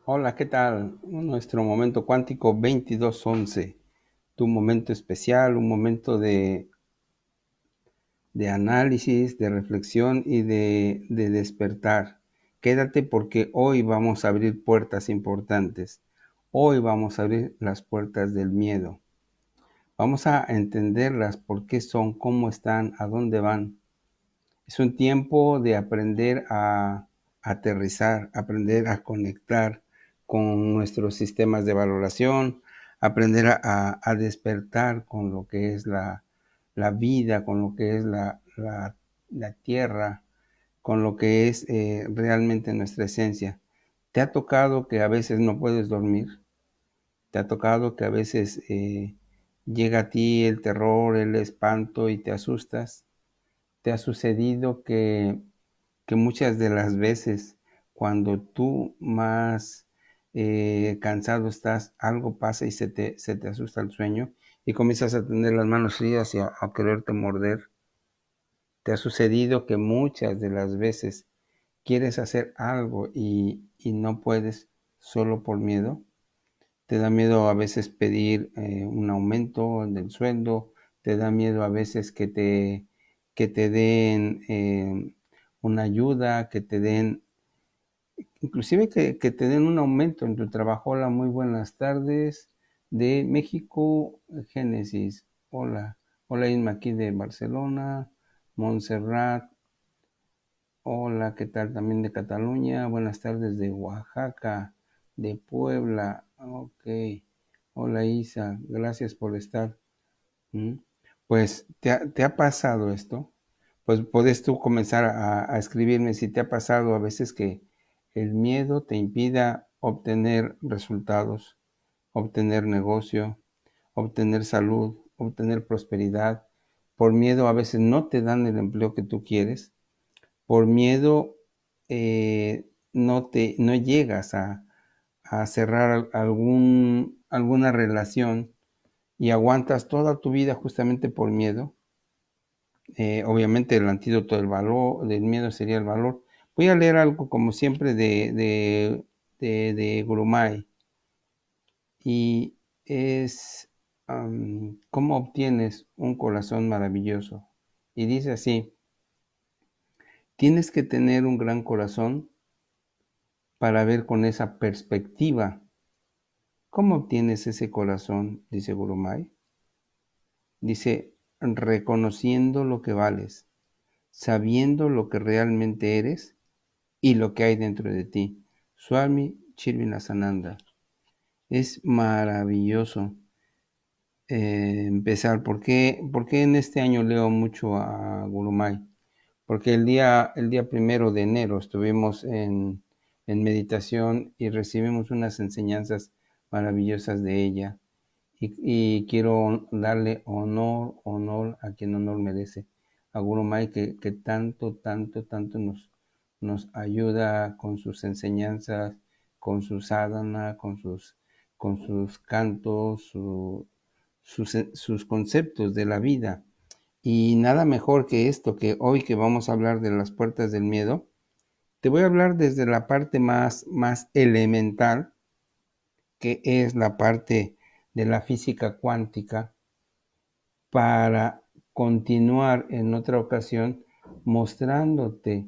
Hola, ¿qué tal? Nuestro momento cuántico 2211, tu momento especial, un momento de análisis, de reflexión y de despertar. Quédate porque hoy vamos a abrir puertas importantes. Hoy vamos a abrir las puertas del miedo. Vamos a entenderlas, por qué son, cómo están, a dónde van. Es un tiempo de aprender a aterrizar, aprender a conectar con nuestros sistemas de valoración, aprender a despertar con lo que es la vida, con lo que es la tierra, con lo que es realmente nuestra esencia. ¿Te ha tocado que a veces no puedes dormir? ¿Te ha tocado que a veces llega a ti el terror, el espanto y te asustas? ¿Te ha sucedido que muchas de las veces cuando tú más cansado estás, algo pasa y se te asusta el sueño y comienzas a tener las manos frías y a quererte morder? ¿Te ha sucedido que muchas de las veces quieres hacer algo y no puedes solo por miedo? ¿Te da miedo a veces pedir un aumento del sueldo? ¿Te da miedo a veces que te den una ayuda, que te den, inclusive que te den un aumento en tu trabajo? Hola, muy buenas tardes de México, Génesis. Hola, hola Isma aquí de Barcelona, Montserrat. Hola, ¿qué tal? También de Cataluña. Buenas tardes de Oaxaca, de Puebla. Ok. Hola Isa, gracias por estar. ¿Mm? Pues, ¿te ha pasado esto? Pues puedes tú comenzar a escribirme si te ha pasado a veces que el miedo te impida obtener resultados, obtener negocio, obtener salud, obtener prosperidad. Por miedo a veces no te dan el empleo que tú quieres. Por miedo no llegas a cerrar alguna relación y aguantas toda tu vida justamente por miedo. Obviamente el antídoto del miedo sería el valor. Voy a leer algo como siempre de Gurumay, y es cómo obtienes un corazón maravilloso. Y dice así: tienes que tener un gran corazón para ver con esa perspectiva. ¿Cómo obtienes ese corazón? Dice Gurumay. Dice, reconociendo lo que vales, sabiendo lo que realmente eres y lo que hay dentro de ti. Swami Chirvinasananda. Es maravilloso empezar. ¿Por qué en este año leo mucho a Gurumay? Porque el día 1 de enero estuvimos en meditación y recibimos unas enseñanzas maravillosas de ella. Y quiero darle honor a quien honor merece, a Guru Mai, que tanto, tanto, tanto nos ayuda con sus enseñanzas, con su sadhana, con sus cantos, sus conceptos de la vida. Y nada mejor que esto, que hoy que vamos a hablar de las puertas del miedo, te voy a hablar desde la parte más elemental, que es la parte de la física cuántica, para continuar en otra ocasión mostrándote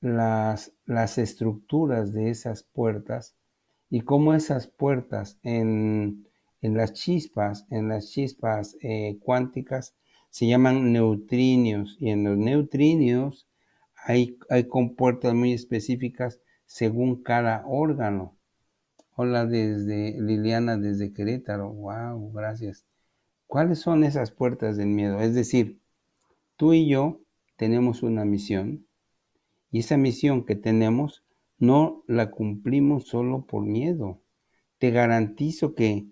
las estructuras de esas puertas y cómo esas puertas en las chispas cuánticas se llaman neutrinos, y en los neutrinos hay compuertas muy específicas según cada órgano. Hola desde Liliana, desde Querétaro. Wow, gracias. ¿Cuáles son esas puertas del miedo? Es decir, tú y yo tenemos una misión, y esa misión que tenemos no la cumplimos solo por miedo. Te garantizo que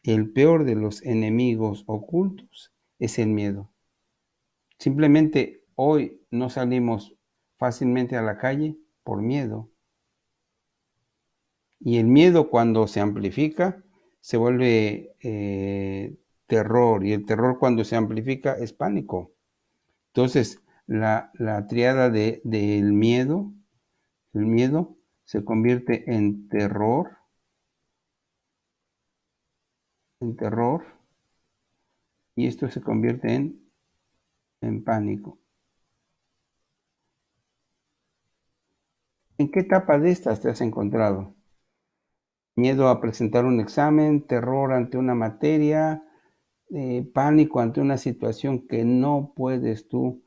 el peor de los enemigos ocultos es el miedo. Simplemente hoy no salimos fácilmente a la calle por miedo. Y el miedo, cuando se amplifica, se vuelve terror. Y el terror, cuando se amplifica, es pánico. Entonces, la triada del miedo, el miedo se convierte en terror, en terror, y esto se convierte en pánico. ¿En qué etapa de estas te has encontrado? Miedo a presentar un examen, terror ante una materia, pánico ante una situación que no puedes tú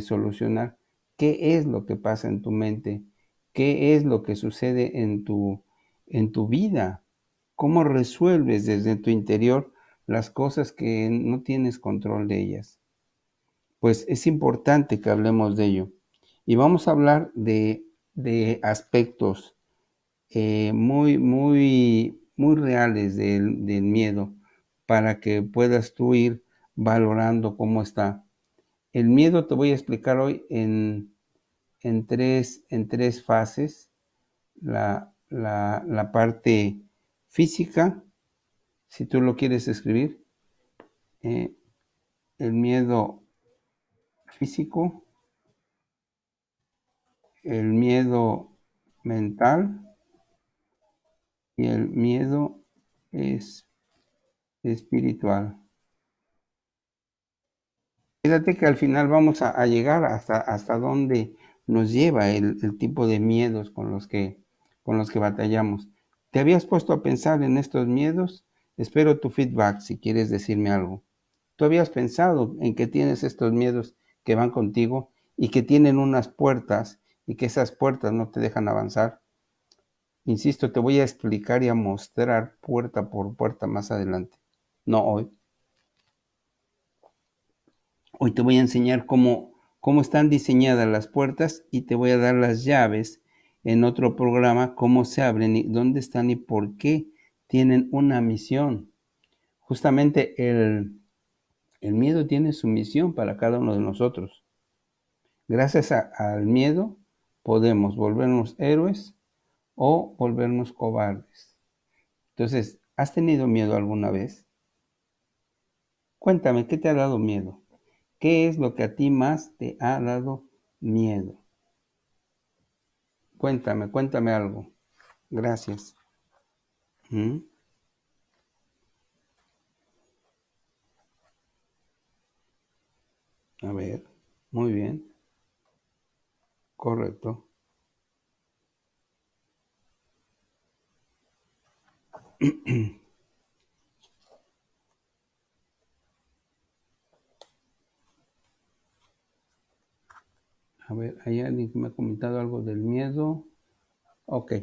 solucionar. ¿Qué es lo que pasa en tu mente? ¿Qué es lo que sucede en tu vida? ¿Cómo resuelves desde tu interior las cosas que no tienes control de ellas? Pues es importante que hablemos de ello. Y vamos a hablar de aspectos muy reales del miedo para que puedas tú ir valorando cómo está. El miedo te voy a explicar hoy en tres fases. La parte física, si tú lo quieres escribir, eh, el miedo físico, el miedo mental y el miedo es espiritual. Fíjate que al final vamos a llegar hasta dónde nos lleva el tipo de miedos con los que batallamos. ¿Te habías puesto a pensar en estos miedos? Espero tu feedback si quieres decirme algo. ¿Tú habías pensado en que tienes estos miedos que van contigo y que tienen unas puertas y que esas puertas no te dejan avanzar? Insisto, te voy a explicar y a mostrar puerta por puerta más adelante. No hoy. Hoy te voy a enseñar cómo están diseñadas las puertas y te voy a dar las llaves en otro programa, cómo se abren y dónde están y por qué tienen una misión. Justamente el miedo tiene su misión para cada uno de nosotros. Gracias al miedo podemos volvernos héroes o volvernos cobardes. Entonces, ¿has tenido miedo alguna vez? Cuéntame, ¿qué te ha dado miedo? ¿Qué es lo que a ti más te ha dado miedo? Cuéntame algo. Gracias. ¿Mm? A ver, muy bien, correcto. A ver, hay alguien que me ha comentado algo del miedo. Ok,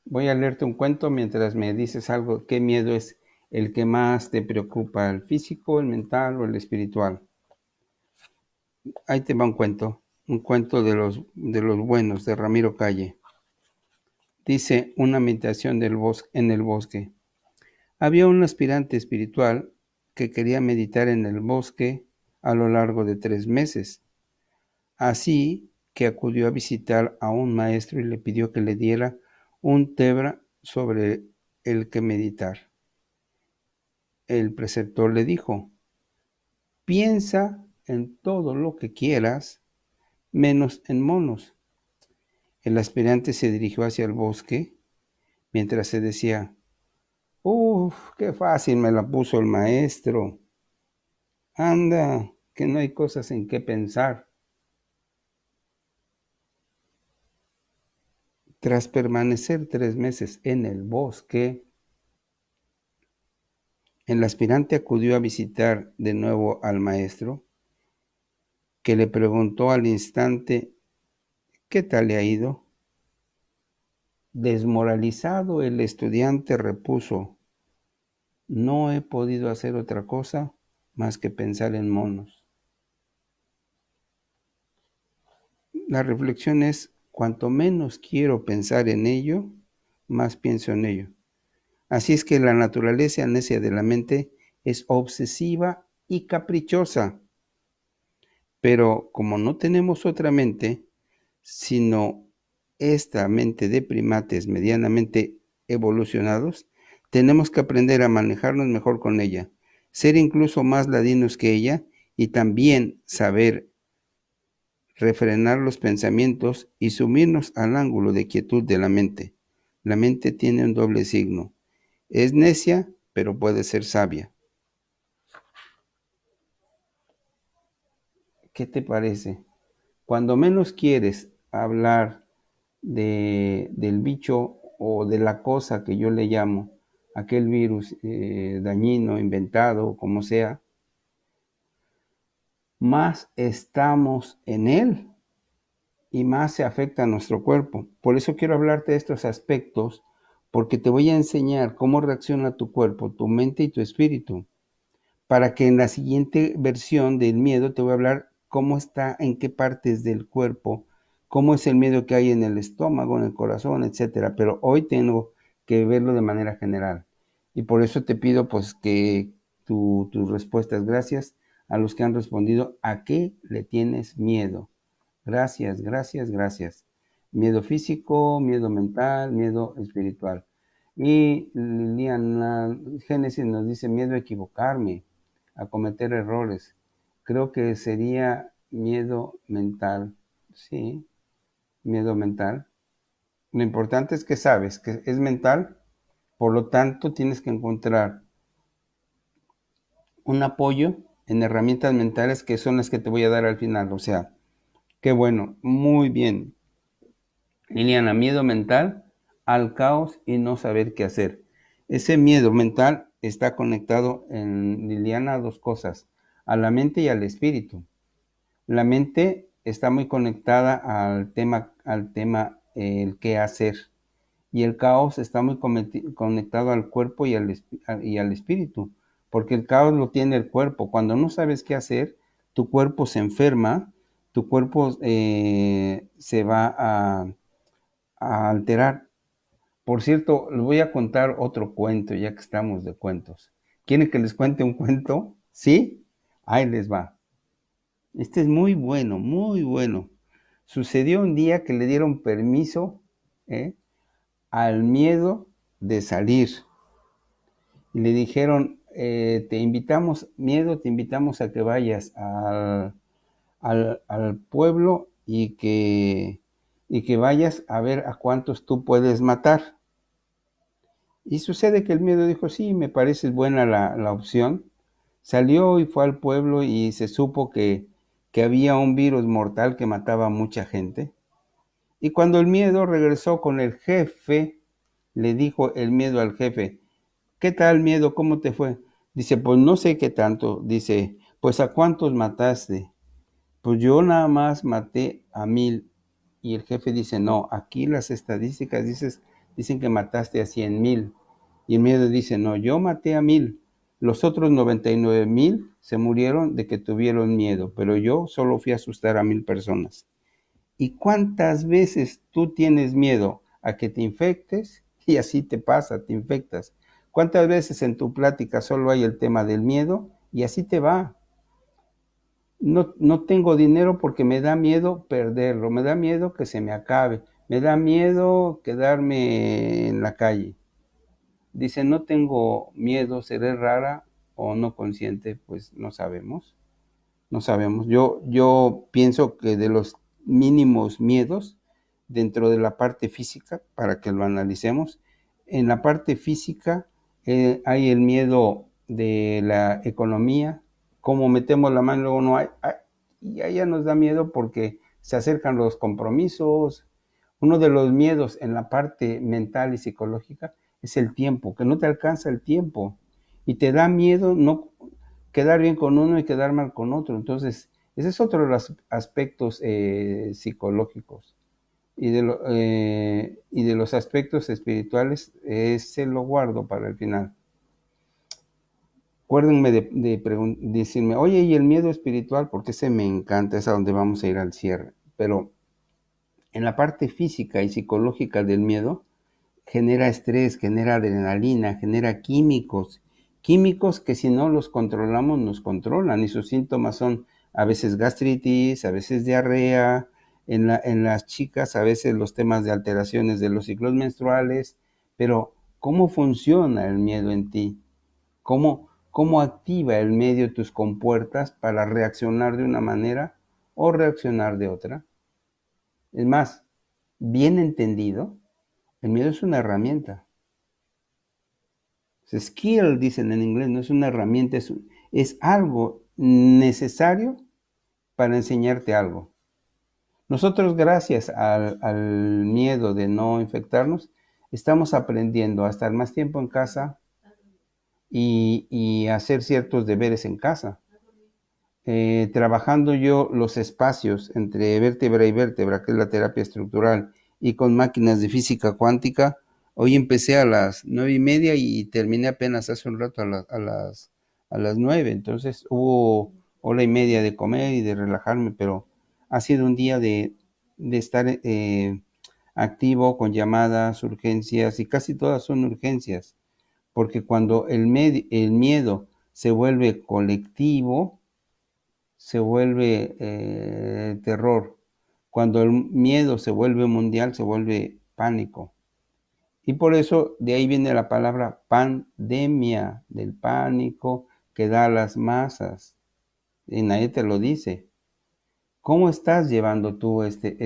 voy a leerte un cuento mientras me dices algo. ¿Qué miedo es el que más te preocupa? ¿El físico, el mental o el espiritual? Ahí te va un cuento de los buenos, de Ramiro Calle. Dice una meditación en el bosque. Había un aspirante espiritual que quería meditar en el bosque a lo largo de 3 meses. Así que acudió a visitar a un maestro y le pidió que le diera un tebra sobre el que meditar. El preceptor le dijo, piensa en todo lo que quieras, menos en monos. El aspirante se dirigió hacia el bosque mientras se decía, ¡uf, qué fácil me la puso el maestro! Anda, que no hay cosas en qué pensar. Tras permanecer 3 meses en el bosque, el aspirante acudió a visitar de nuevo al maestro, que le preguntó al instante ¿qué tal le ha ido? Desmoralizado, el estudiante repuso, no he podido hacer otra cosa más que pensar en monos. La reflexión es, cuanto menos quiero pensar en ello, más pienso en ello. Así es que la naturaleza necia de la mente es obsesiva y caprichosa, pero como no tenemos otra mente, sino esta mente de primates medianamente evolucionados, tenemos que aprender a manejarnos mejor con ella, ser incluso más ladinos que ella y también saber refrenar los pensamientos y sumirnos al ángulo de quietud de la mente. La mente tiene un doble signo. Es necia, pero puede ser sabia. ¿Qué te parece? Cuando menos quieres hablar del bicho o de la cosa que yo le llamo, aquel virus dañino, inventado, como sea, más estamos en él y más se afecta a nuestro cuerpo. Por eso quiero hablarte de estos aspectos, porque te voy a enseñar cómo reacciona tu cuerpo, tu mente y tu espíritu, para que en la siguiente versión del miedo te voy a hablar cómo está, en qué partes del cuerpo, cómo es el miedo que hay en el estómago, en el corazón, etcétera. Pero hoy tengo que verlo de manera general. Y por eso te pido pues que tus respuestas, gracias a los que han respondido, ¿a qué le tienes miedo? Gracias, gracias, gracias. Miedo físico, miedo mental, miedo espiritual. Y Liliana Génesis nos dice miedo a equivocarme, a cometer errores. Creo que sería miedo mental. Sí, miedo mental. Lo importante es que sabes que es mental, por lo tanto tienes que encontrar un apoyo en herramientas mentales que son las que te voy a dar al final. O sea, qué bueno, muy bien. Liliana, miedo mental al caos y no saber qué hacer. Ese miedo mental está conectado en Liliana a dos cosas, a la mente y al espíritu. La mente está muy conectada al tema el qué hacer. Y el caos está muy conectado al cuerpo y al espíritu, porque el caos lo tiene el cuerpo. Cuando no sabes qué hacer, tu cuerpo se enferma, tu cuerpo se va a alterar. Por cierto, les voy a contar otro cuento, ya que estamos de cuentos. ¿Quieren que les cuente un cuento? ¿Sí? Ahí les va. Este es muy bueno, muy bueno. Sucedió un día que le dieron permiso ¿eh? al miedo de salir. Y le dijeron, te invitamos, miedo, te invitamos a que vayas al pueblo y que vayas a ver a cuántos tú puedes matar. Y sucede que el miedo dijo, sí, me parece buena la opción. Salió y fue al pueblo y se supo que había un virus mortal que mataba a mucha gente. Y cuando el miedo regresó con el jefe, le dijo el miedo al jefe, ¿qué tal miedo? ¿Cómo te fue? Dice, pues no sé qué tanto. Dice, pues ¿a cuántos mataste? Pues yo nada más maté a 1000. Y el jefe dice, no, aquí las estadísticas dicen que mataste a 100,000. Y el miedo dice, no, yo maté a 1000. Los otros 99,000 se murieron de que tuvieron miedo, pero yo solo fui a asustar a 1000 personas. ¿Y cuántas veces tú tienes miedo a que te infectes? Y así te pasa, te infectas. ¿Cuántas veces en tu plática solo hay el tema del miedo? Y así te va. No, no tengo dinero porque me da miedo perderlo, me da miedo que se me acabe, me da miedo quedarme en la calle. Dice, no tengo miedo, seré rara o no consciente, pues no sabemos, no sabemos. Yo pienso que de los mínimos miedos dentro de la parte física, para que lo analicemos, en la parte física hay el miedo de la economía, cómo metemos la mano y luego no hay, y ahí ya nos da miedo porque se acercan los compromisos. Uno de los miedos en la parte mental y psicológica es el tiempo, que no te alcanza el tiempo y te da miedo no quedar bien con uno y quedar mal con otro. Entonces, ese es otro de los aspectos psicológicos. Y de los aspectos espirituales, se lo guardo para el final. Acuérdenme de decirme, oye, ¿y el miedo espiritual? Porque ese me encanta, es a donde vamos a ir al cierre. Pero en la parte física y psicológica del miedo, genera estrés, genera adrenalina, genera químicos, químicos que si no los controlamos nos controlan y sus síntomas son a veces gastritis, a veces diarrea, en las chicas a veces los temas de alteraciones de los ciclos menstruales, pero ¿cómo funciona el miedo en ti? ¿Cómo activa el medio tus compuertas para reaccionar de una manera o reaccionar de otra? Es más, bien entendido, el miedo es una herramienta. Skill, dicen en inglés, no es una herramienta, es algo necesario para enseñarte algo. Nosotros, gracias al miedo de no infectarnos, estamos aprendiendo a estar más tiempo en casa y hacer ciertos deberes en casa. Trabajando yo los espacios entre vértebra y vértebra, que es la terapia estructural, y con máquinas de física cuántica, hoy empecé a las 9:30 y terminé apenas hace un rato a las 9. Entonces hubo hora y media de comer y de relajarme, pero ha sido un día de estar activo con llamadas, urgencias, y casi todas son urgencias, porque cuando el miedo se vuelve colectivo, se vuelve terror. Cuando el miedo se vuelve mundial, se vuelve pánico. Y por eso de ahí viene la palabra pandemia, del pánico que da a las masas. Y nadie te lo dice. ¿Cómo estás llevando tú este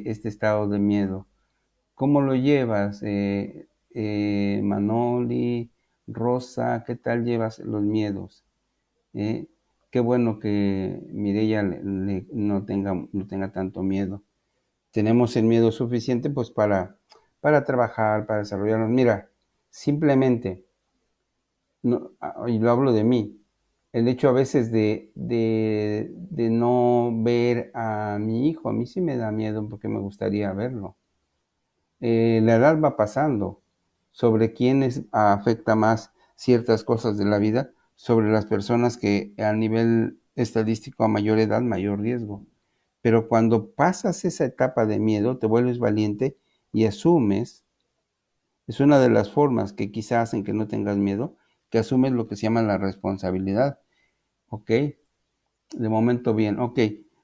estado de miedo? ¿Cómo lo llevas, Manoli, Rosa? ¿Qué tal llevas los miedos? ¿Eh? Qué bueno que Mireia no tenga tanto miedo. Tenemos el miedo suficiente pues para trabajar, para desarrollarnos. Mira, simplemente, no, y lo hablo de mí, el hecho a veces de no ver a mi hijo, a mí sí me da miedo porque me gustaría verlo. La edad va pasando. Sobre quiénes afecta más ciertas cosas de la vida, sobre las personas que a nivel estadístico a mayor edad, mayor riesgo. Pero cuando pasas esa etapa de miedo, te vuelves valiente y asumes, es una de las formas que quizás hacen que no tengas miedo, que asumes lo que se llama la responsabilidad. ¿Ok? De momento bien, ok.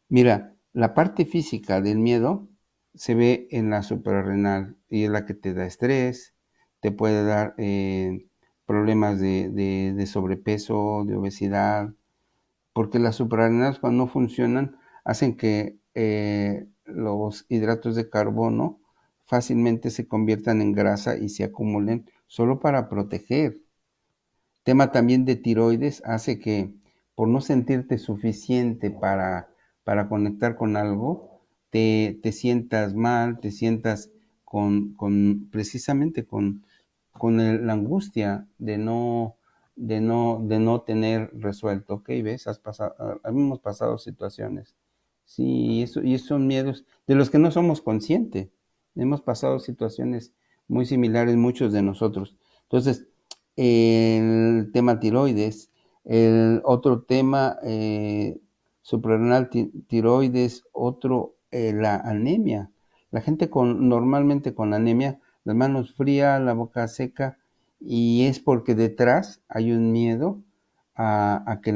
Mira, la parte física del miedo se ve en la suprarrenal y es la que te da estrés, te puede dar problemas de sobrepeso, de obesidad, porque las suprarrenales cuando no funcionan hacen que los hidratos de carbono fácilmente se conviertan en grasa y se acumulen solo para proteger. Tema también de tiroides hace que por no sentirte suficiente para conectar con algo, te sientas mal, te sientas precisamente con la angustia de no tener resuelto. ¿Ok? ¿Ves? Hemos pasado situaciones. Sí, y esos son miedos de los que no somos conscientes. Hemos pasado situaciones muy similares muchos de nosotros. Entonces, el tema tiroides, el otro tema suprarrenal, tiroides, otro, la anemia. La gente normalmente con anemia, las manos frías, la boca seca, y es porque detrás hay un miedo a que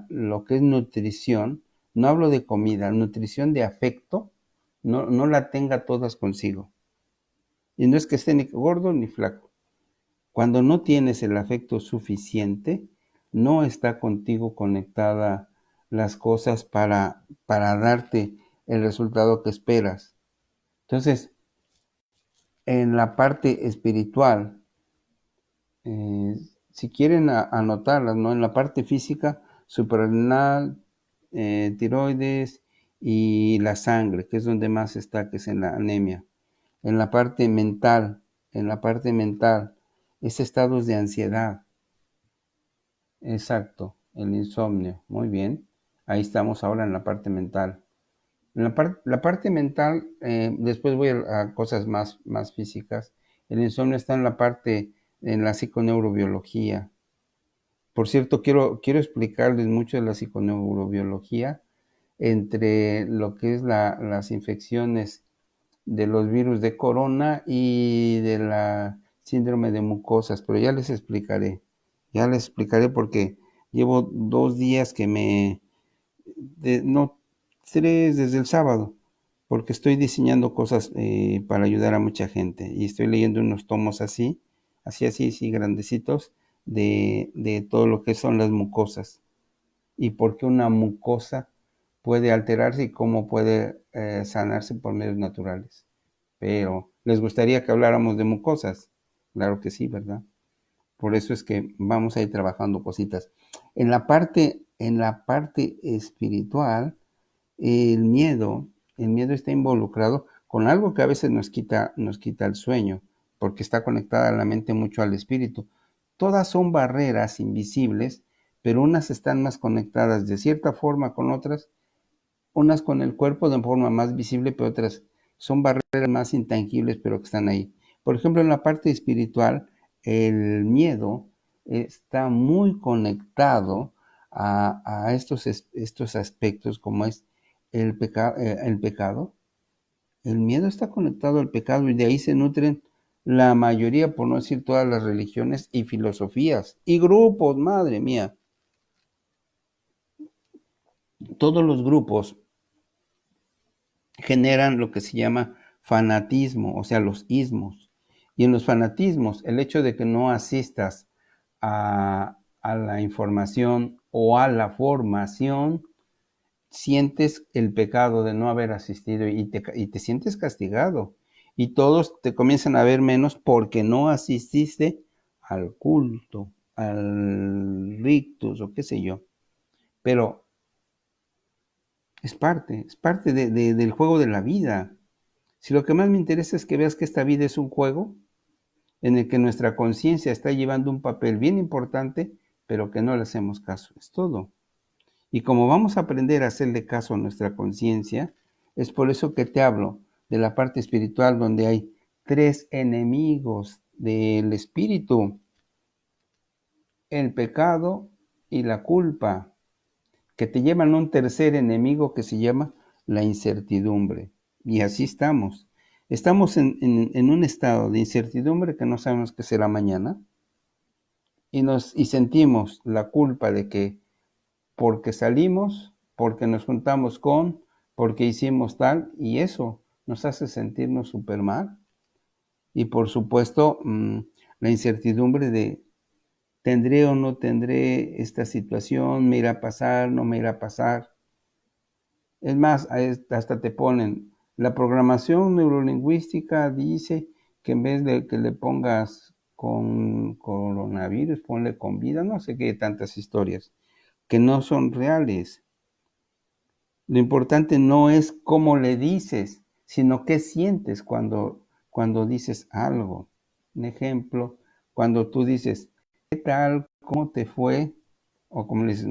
lo que es nutrición, no hablo de comida, nutrición de afecto, no la tenga todas consigo. Y no es que esté ni gordo ni flaco. Cuando no tienes el afecto suficiente, no está contigo conectada las cosas para darte el resultado que esperas. Entonces, en la parte espiritual, eh, si quieren anotarlas, ¿no? En la parte física, suprarrenal, tiroides y la sangre, que es donde más está, que es en la anemia. En la parte mental, es estados de ansiedad. Exacto, el insomnio. Muy bien. Ahí estamos ahora en la parte mental. La parte mental, después voy a cosas más físicas. El insomnio está en la psiconeurobiología. Por cierto, quiero explicarles mucho de la psiconeurobiología entre lo que es las infecciones de los virus de corona y de la síndrome de mucosas, pero ya les explicaré porque llevo 2 días no, 3 desde el sábado, porque estoy diseñando cosas para ayudar a mucha gente y estoy leyendo unos tomos así, grandecitos, de todo lo que son las mucosas y por qué una mucosa puede alterarse y cómo puede sanarse por medios naturales. Pero, ¿les gustaría que habláramos de mucosas? Claro que sí, ¿verdad? Por eso es que vamos a ir trabajando cositas. En la parte espiritual, el miedo está involucrado con algo que a veces nos quita el sueño, porque está conectada la mente mucho al espíritu. Todas son barreras invisibles, pero unas están más conectadas de cierta forma con otras, unas con el cuerpo de forma más visible, pero otras son barreras más intangibles, pero que están ahí. Por ejemplo, en la parte espiritual, el miedo está muy conectado a estos aspectos, como es el pecado. El miedo está conectado al pecado y de ahí se nutren la mayoría, por no decir todas las religiones y filosofías y grupos, madre mía. Todos los grupos generan lo que se llama fanatismo, o sea, los ismos. Y en los fanatismos, el hecho de que no asistas a la información o a la formación, sientes el pecado de no haber asistido y te sientes castigado. Y todos te comienzan a ver menos porque no asististe al culto, al rictus o qué sé yo. Pero es parte del juego de la vida. Si lo que más me interesa es que veas que esta vida es un juego en el que nuestra conciencia está llevando un papel bien importante, pero que no le hacemos caso. Es todo. Y como vamos a aprender a hacerle caso a nuestra conciencia, es por eso que te hablo de la parte espiritual donde hay tres enemigos del espíritu: el pecado y la culpa, que te llevan a un tercer enemigo que se llama la incertidumbre. Y así estamos. Estamos en un estado de incertidumbre que no sabemos qué será mañana y sentimos la culpa de que porque salimos, porque nos juntamos con, porque hicimos tal, y eso nos hace sentirnos súper mal. Y por supuesto, la incertidumbre de tendré o no tendré esta situación, me irá a pasar, no me irá a pasar. Es más, hasta te ponen, la programación neurolingüística dice que en vez de que le pongas con coronavirus, ponle con vida, no sé qué tantas historias, que no son reales. Lo importante no es cómo le dices, sino qué sientes cuando dices algo. Un ejemplo, cuando tú dices, ¿qué tal? ¿Cómo te fue? O como le dices,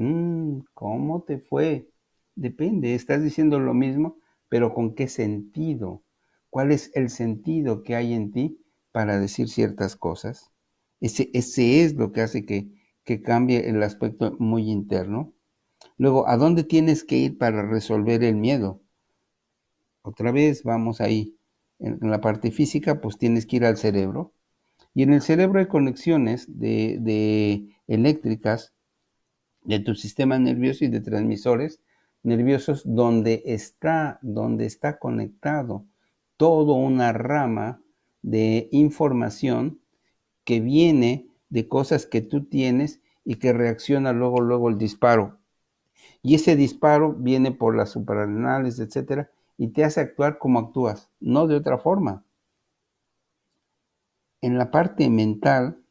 ¿cómo te fue? Depende, estás diciendo lo mismo, pero ¿con qué sentido? ¿Cuál es el sentido que hay en ti para decir ciertas cosas? Ese es lo que hace que cambie el aspecto muy interno. Luego, ¿a dónde tienes que ir para resolver el miedo? Otra vez vamos ahí. En la parte física, pues tienes que ir al cerebro. Y en el cerebro hay conexiones de eléctricas de tu sistema nervioso y de transmisores nerviosos donde está conectado toda una rama de información que viene de cosas que tú tienes y que reacciona luego el disparo. Y ese disparo viene por las suprarrenales, etcétera, y te hace actuar como actúas, no de otra forma. En la parte mental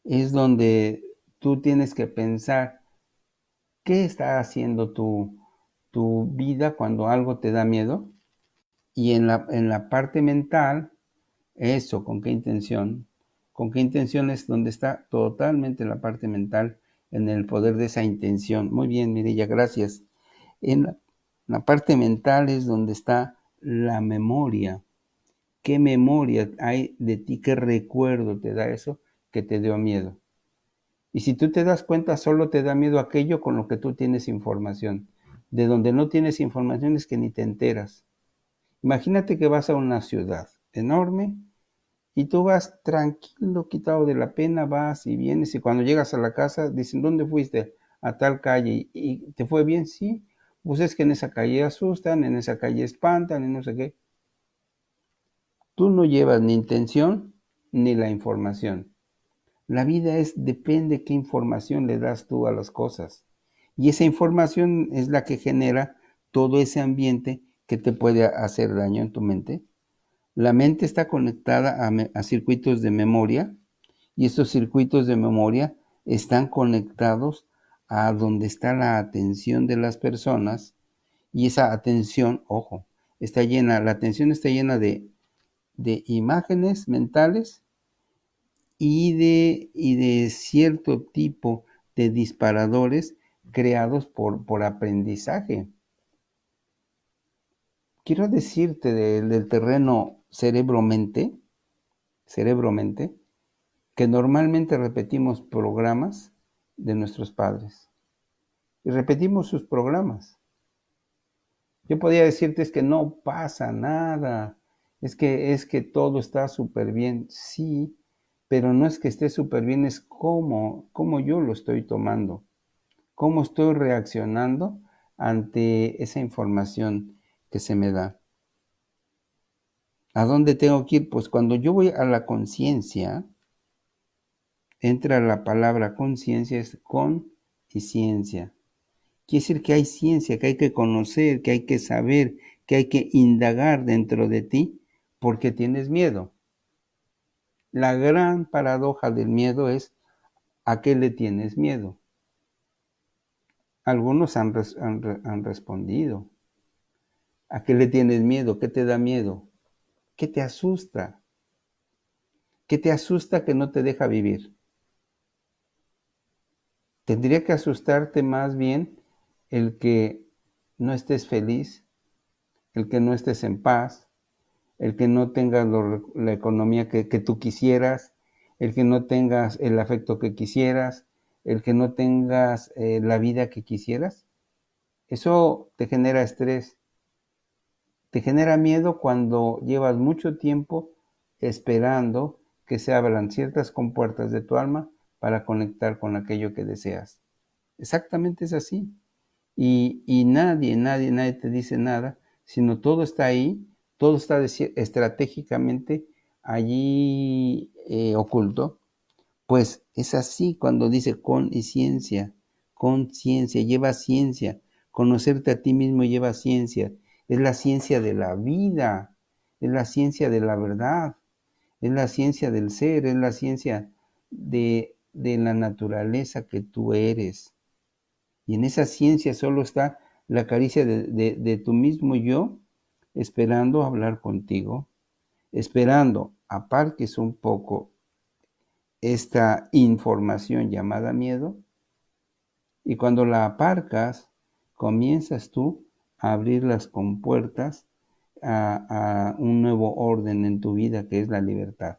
es donde tú tienes que pensar qué está haciendo tu vida cuando algo te da miedo. Y en la parte mental, eso, ¿con qué intención? ¿Con qué intención es donde está totalmente la parte mental en el poder de esa intención? Muy bien, Mireya, gracias. En la parte mental es donde está la memoria. ¿Qué memoria hay de ti? ¿Qué recuerdo te da eso que te dio miedo? Y si tú te das cuenta, solo te da miedo aquello con lo que tú tienes información. De donde no tienes información es que ni te enteras. Imagínate que vas a una ciudad enorme y tú vas tranquilo, quitado de la pena, vas y vienes y cuando llegas a la casa dicen, ¿dónde fuiste? A tal calle. ¿Y te fue bien? Sí. Pues es que en esa calle asustan, en esa calle espantan y no sé qué. Tú no llevas ni intención ni la información. La vida depende qué información le das tú a las cosas. Y esa información es la que genera todo ese ambiente que te puede hacer daño en tu mente. La mente está conectada a circuitos de memoria Y estos circuitos de memoria están conectados a donde está la atención de las personas, y esa atención, ojo, está llena, la atención está llena de imágenes mentales y de cierto tipo de disparadores creados por aprendizaje. Quiero decirte del terreno cerebro-mente, que normalmente repetimos programas de nuestros padres y repetimos sus programas. Yo podría decirte es que no pasa nada, es que todo está súper bien, sí, pero no es que esté súper bien, es cómo yo lo estoy tomando, cómo estoy reaccionando ante esa información que se me da. ¿A dónde tengo que ir? Pues cuando yo voy a la conciencia, entra la palabra conciencia, es con y ciencia. Quiere decir que hay ciencia, que hay que conocer, que hay que saber, que hay que indagar dentro de ti porque tienes miedo. La gran paradoja del miedo es ¿a qué le tienes miedo? Algunos han respondido. ¿A qué le tienes miedo? ¿Qué te da miedo? ¿Qué te asusta? ¿Qué te asusta que no te deja vivir? Tendría que asustarte más bien el que no estés feliz, el que no estés en paz, el que no tengas la economía que tú quisieras, el que no tengas el afecto que quisieras, el que no tengas la vida que quisieras. Eso te genera estrés, te genera miedo cuando llevas mucho tiempo esperando que se abran ciertas compuertas de tu alma para conectar con aquello que deseas. Exactamente es así. Y nadie te dice nada, sino todo está ahí, todo está estratégicamente allí oculto. Pues es así cuando dice con ciencia, lleva ciencia, conocerte a ti mismo lleva ciencia, es la ciencia de la vida, es la ciencia de la verdad, es la ciencia del ser, es la ciencia de la naturaleza que tú eres. Y en esa ciencia solo está la caricia de tu mismo yo, esperando hablar contigo, esperando aparques un poco esta información llamada miedo, y cuando la aparcas, comienzas tú a abrir las compuertas a un nuevo orden en tu vida, que es la libertad.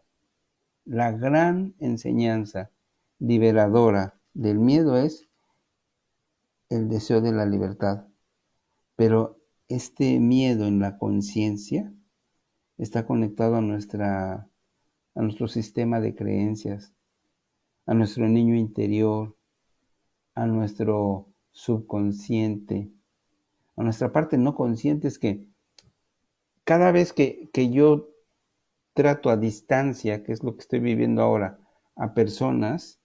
La gran enseñanza liberadora del miedo es el deseo de la libertad. Pero este miedo en la conciencia está conectado a nuestro sistema de creencias, a nuestro niño interior, a nuestro subconsciente, a nuestra parte no consciente. Es que cada vez que yo trato a distancia, que es lo que estoy viviendo ahora, a personas,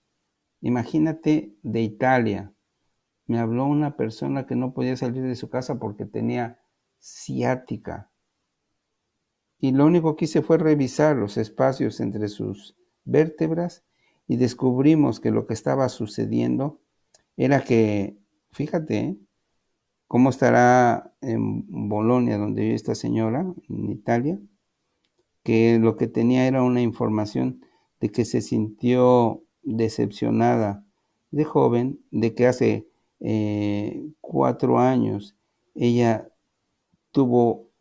imagínate de Italia, me habló una persona que no podía salir de su casa porque tenía ciática. Y lo único que hice fue revisar los espacios entre sus vértebras y descubrimos que lo que estaba sucediendo era que, fíjate, cómo estará en Bolonia, donde vive esta señora, en Italia, que lo que tenía era una información de que se sintió decepcionada de joven, de que hace 4 años ella tuvo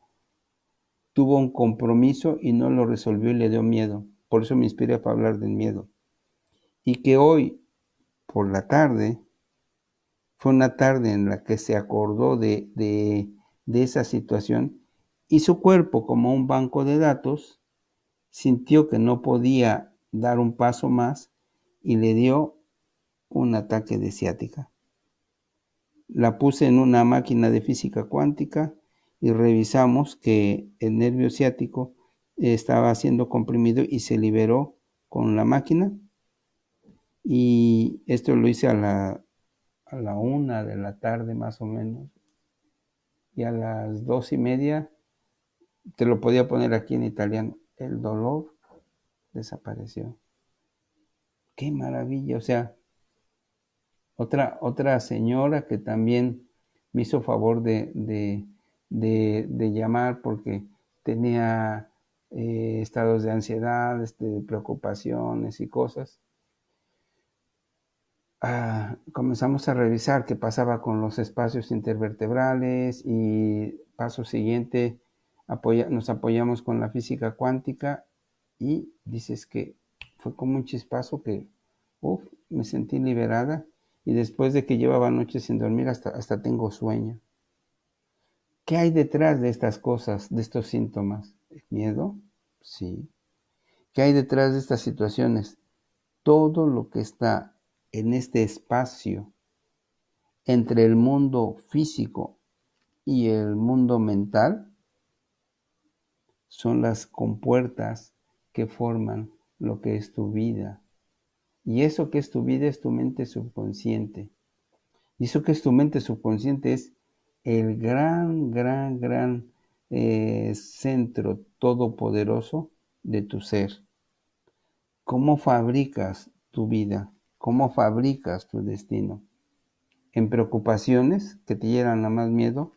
un compromiso y no lo resolvió y le dio miedo. Por eso me inspiré para hablar del miedo. Y que hoy, por la tarde, fue una tarde en la que se acordó de esa situación, y su cuerpo, como un banco de datos, sintió que no podía dar un paso más y le dio un ataque de ciática. La puse en una máquina de física cuántica y revisamos que el nervio ciático estaba siendo comprimido y se liberó con la máquina. Y esto lo hice a la 1 de la tarde más o menos. Y a las 2:30, te lo podía poner aquí en italiano, el dolor desapareció. qué maravilla. O sea, otra señora que también me hizo favor de llamar porque tenía estados de ansiedad, preocupaciones y cosas. Comenzamos a revisar qué pasaba con los espacios intervertebrales y paso siguiente nos apoyamos con la física cuántica y dices que fue como un chispazo que me sentí liberada y después de que llevaba noches sin dormir hasta tengo sueño. ¿Qué hay detrás de estas cosas, de estos síntomas? ¿El miedo? Sí. ¿Qué hay detrás de estas situaciones? Todo lo que está en este espacio entre el mundo físico y el mundo mental son las compuertas que forman lo que es tu vida. Y eso que es tu vida es tu mente subconsciente. Y eso que es tu mente subconsciente es el gran centro todopoderoso de tu ser. ¿Cómo fabricas tu vida? ¿Cómo fabricas tu destino? ¿En preocupaciones que te llenan a más miedo?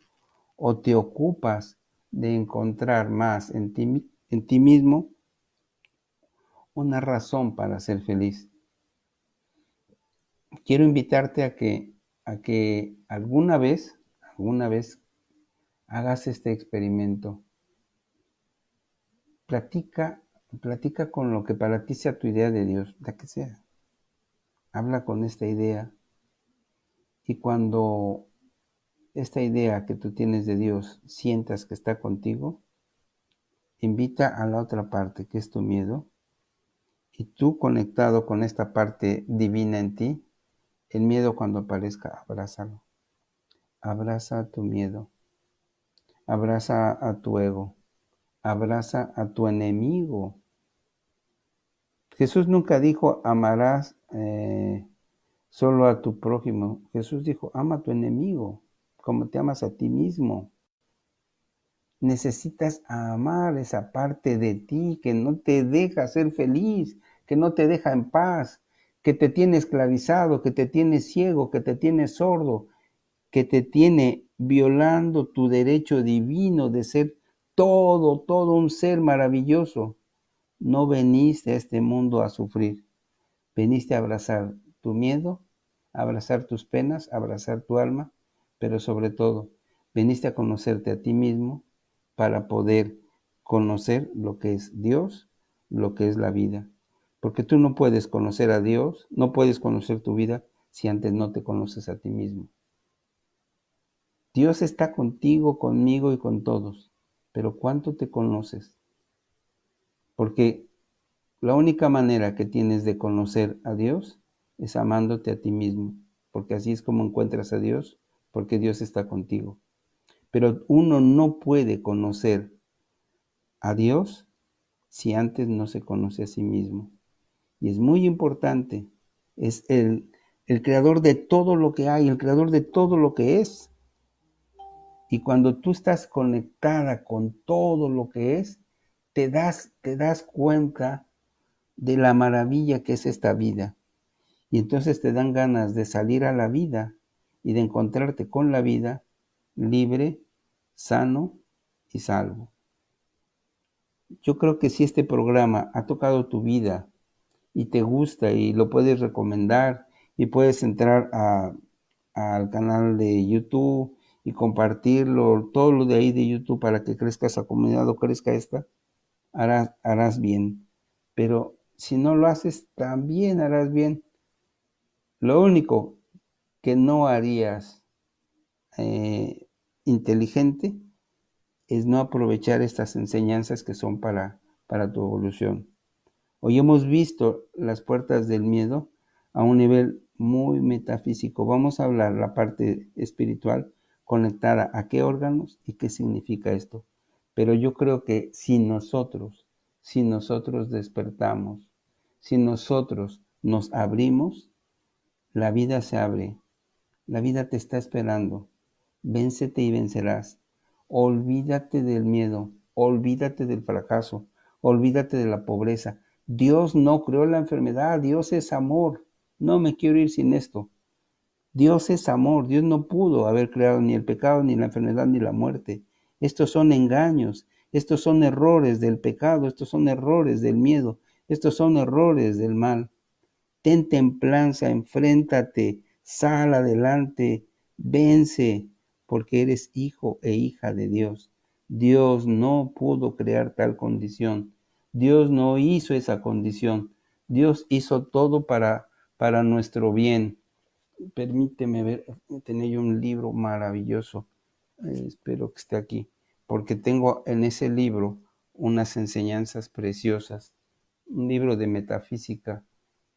¿O te ocupas de encontrar más en ti mismo una razón para ser feliz? Quiero invitarte a que alguna vez hagas este experimento. Platica, platica con lo que para ti sea tu idea de Dios, la que sea. Habla con esta idea y cuando esta idea que tú tienes de Dios sientas que está contigo, invita a la otra parte, que es tu miedo, y tú conectado con esta parte divina en ti, el miedo cuando aparezca, abrázalo. Abraza tu miedo, abraza a tu ego, abraza a tu enemigo. Jesús nunca dijo amarás solo a tu prójimo. Jesús dijo ama a tu enemigo, como te amas a ti mismo. Necesitas amar esa parte de ti que no te deja ser feliz, que no te deja en paz, que te tiene esclavizado, que te tiene ciego, que te tiene sordo, que te tiene violando tu derecho divino de ser todo un ser maravilloso. No veniste a este mundo a sufrir, veniste a abrazar tu miedo, a abrazar tus penas, a abrazar tu alma, pero sobre todo, veniste a conocerte a ti mismo para poder conocer lo que es Dios, lo que es la vida. Porque tú no puedes conocer a Dios, no puedes conocer tu vida si antes no te conoces a ti mismo. Dios está contigo, conmigo y con todos, pero ¿cuánto te conoces? Porque la única manera que tienes de conocer a Dios es amándote a ti mismo, porque así es como encuentras a Dios, porque Dios está contigo. Pero uno no puede conocer a Dios si antes no se conoce a sí mismo. Y es muy importante, es el creador de todo lo que hay, el creador de todo lo que es. Y cuando tú estás conectada con todo lo que es, te das cuenta de la maravilla que es esta vida. Y entonces te dan ganas de salir a la vida y de encontrarte con la vida libre, sano y salvo. Yo creo que si este programa ha tocado tu vida y te gusta y lo puedes recomendar y puedes entrar al canal de YouTube y compartirlo, todo lo de ahí de YouTube para que crezca esa comunidad o crezca esta, harás bien. Pero si no lo haces, también harás bien. Lo único que no harías eh, inteligente es no aprovechar estas enseñanzas que son para tu evolución. Hoy hemos visto las puertas del miedo a un nivel muy metafísico. Vamos a hablar la parte espiritual conectada a qué órganos y qué significa esto. Pero yo creo que si nosotros despertamos, si nosotros nos abrimos, la vida se abre. La vida te está esperando. Véncete y vencerás. Olvídate del miedo, olvídate del fracaso, olvídate de la pobreza. Dios no creó la enfermedad, Dios es amor. No me quiero ir sin esto. Dios es amor, Dios no pudo haber creado ni el pecado, ni la enfermedad, ni la muerte. Estos son engaños, estos son errores del pecado, estos son errores del miedo, estos son errores del mal. Ten templanza, enfréntate, sal adelante, vence, porque eres hijo e hija de Dios. Dios no pudo crear tal condición. Dios no hizo esa condición. Dios hizo todo para nuestro bien. Permíteme ver, tenía yo un libro maravilloso, espero que esté aquí, porque tengo en ese libro unas enseñanzas preciosas, un libro de metafísica,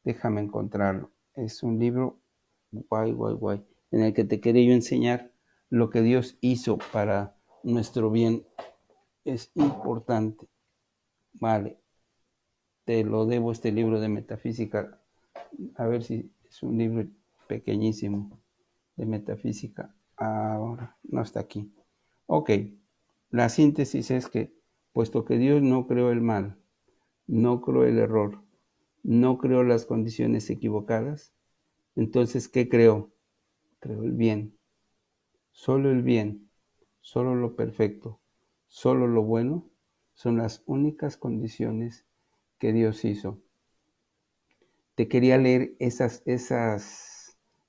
déjame encontrarlo, es un libro guay, en el que te quería yo enseñar lo que Dios hizo para nuestro bien, es importante, vale, te lo debo este libro de metafísica, a ver si es un libro pequeñísimo de metafísica. Ahora no está aquí. Ok, la síntesis es que, puesto que Dios no creó el mal, no creó el error, no creó las condiciones equivocadas, entonces, ¿qué creó? Creó el bien, solo lo perfecto, solo lo bueno, son las únicas condiciones que Dios hizo. Te quería leer esas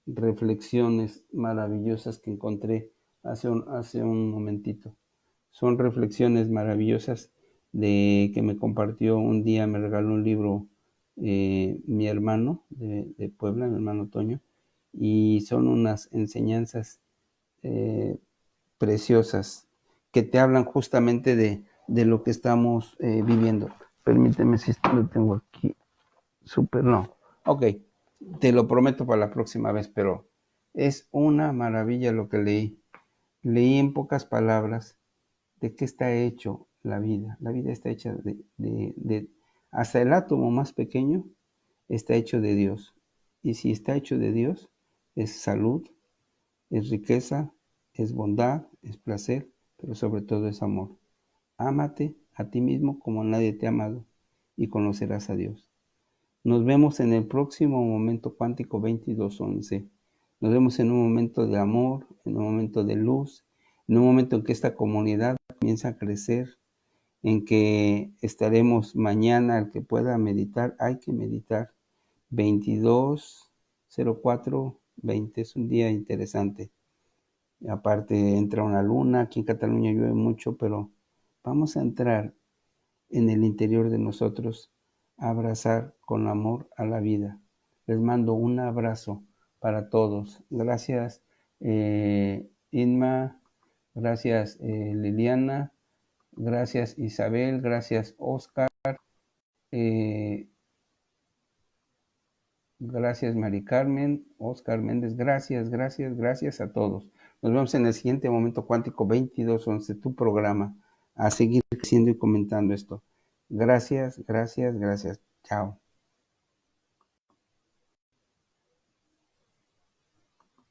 reflexiones maravillosas que encontré hace un momentito. Son reflexiones maravillosas que me compartió un día, me regaló un libro mi hermano de Puebla, mi hermano Toño, y son unas enseñanzas eh, preciosas que te hablan justamente de lo que estamos viviendo. Permíteme si lo tengo aquí. Súper, no. Ok, te lo prometo para la próxima vez, pero es una maravilla lo que leí. Leí en pocas palabras de qué está hecho la vida. La vida está hecha hasta el átomo más pequeño está hecho de Dios. Y si está hecho de Dios, es salud, es riqueza, es bondad, es placer, pero sobre todo es amor. Ámate a ti mismo como nadie te ha amado y conocerás a Dios. Nos vemos en el próximo momento cuántico 2211. Nos vemos en un momento de amor, en un momento de luz, en un momento en que esta comunidad comienza a crecer, en que estaremos mañana, el que pueda meditar, hay que meditar. 220420 es un día interesante. Aparte entra una luna, aquí en Cataluña llueve mucho, pero vamos a entrar en el interior de nosotros, abrazar con amor a la vida. Les mando un abrazo para todos. Gracias, Inma, gracias, Liliana, gracias, Isabel, gracias, Oscar, eh, gracias, Mari Carmen, Oscar Méndez, gracias a todos. Nos vemos en el siguiente momento cuántico 2211, tu programa, a seguir creciendo y comentando esto. Gracias. Chao.